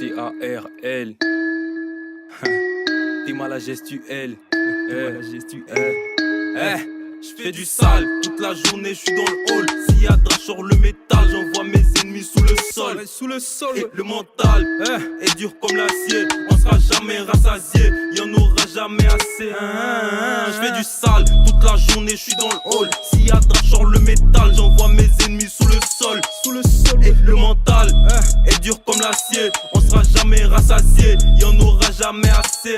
C-A-R-L. T'es mal à gestuelle. J'fais du sale toute la journée, j'suis dans le hall. S'il y a drache sur le métal, j'envoie mes ennemis sous le sol. Et le mental est dur comme l'acier. On sera jamais rassasié, y'en aura jamais assez. J'fais du sale toute la journée, j'suis dans le hall. S'il y a drache sur le métal, j'envoie mes ennemis sous le sol. Et le mental est dur comme l'acier. On sera jamais rassasié, y'en aura jamais assez.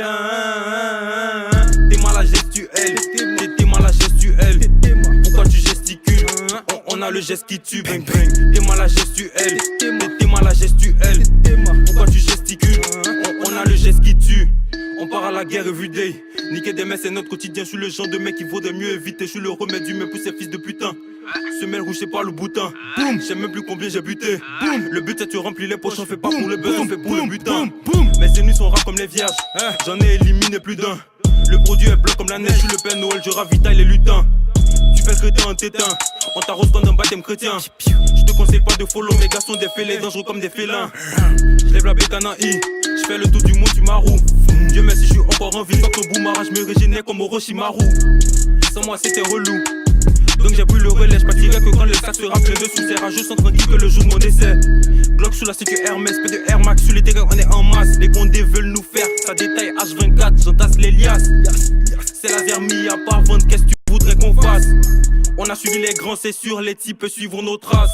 T'es mal à gestuelle, t'es mal à gestuelle. Pourquoi tu gesticules? On a le geste qui tue, bang bang. T'es mal à gestuelle, t'es mal à gestuelle. Pourquoi tu gesticules? On a le geste qui tue. On part à la guerre everyday. Niquer des mecs c'est notre quotidien. Je suis le genre de mec qu'il vaudrait mieux éviter. Je suis le remède du même pour ces fils de putain. Semelle rouge c'est pas le boutin. Boum, je sais même plus combien j'ai buté. Boum, le but c'est tu remplis les poches. On fait pas pour le buzz, on fait pour le butin. Mes ennemis sont rares comme les vierges. J'en ai éliminé plus d'un. Le produit est blanc comme la neige. Je suis le Père Noël, je ravitaille les lutins. Tu fais le crétin en tétin. On t'arrose comme un baptême chrétien. Je te conseille pas de follow, mes gars sont des fêlés, dangereux comme des félins. Je lève la bécane en I, je fais le tour du monde, tu m'arroues. Dieu merci, je suis encore en vie, fuck le boomerang, je me régénère comme Orochimaru. Sans moi c'était relou, donc j'ai pris le relais, je partirai que quand le sac sera plein de sous. C'est rageux sans tranquille que le jour de mon décès. Glock sous la sécu Hermès, P de Air Max, sur les terrains on est en masse. Les condés veulent nous faire, ça détaille H24, j'entasse les liasses. C'est la vermille à part vendre, qu'est-ce que tu voudrais qu'on fasse? On a suivi les grands, c'est sûr, les types suivront nos traces.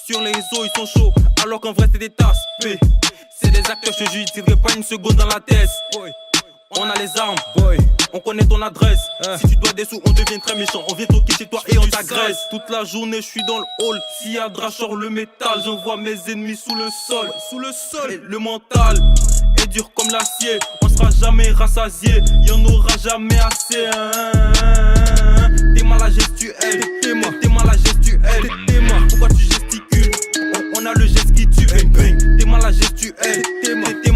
Sur les réseaux, ils sont chauds, alors qu'en vrai, c'est des tasses. P. C'est des acteurs, je te jure, ils tireraient pas une seconde dans la tête. On a les armes, on connaît ton adresse. Si tu dois des sous, on devient très méchant. On vient toquer chez toi et on t'agresse. Toute la journée, je suis dans le hall. S'il y a drache sur le métal, j'envoie mes ennemis sous le sol. Et le mental est dur comme l'acier. On sera jamais rassasié, y'en aura jamais assez. T'es mal à gestuelle, t'es mal à gestuelle. Pourquoi tu gesticules? On a le geste qui tue, bang bang. T'es mal à gestuelle, t'es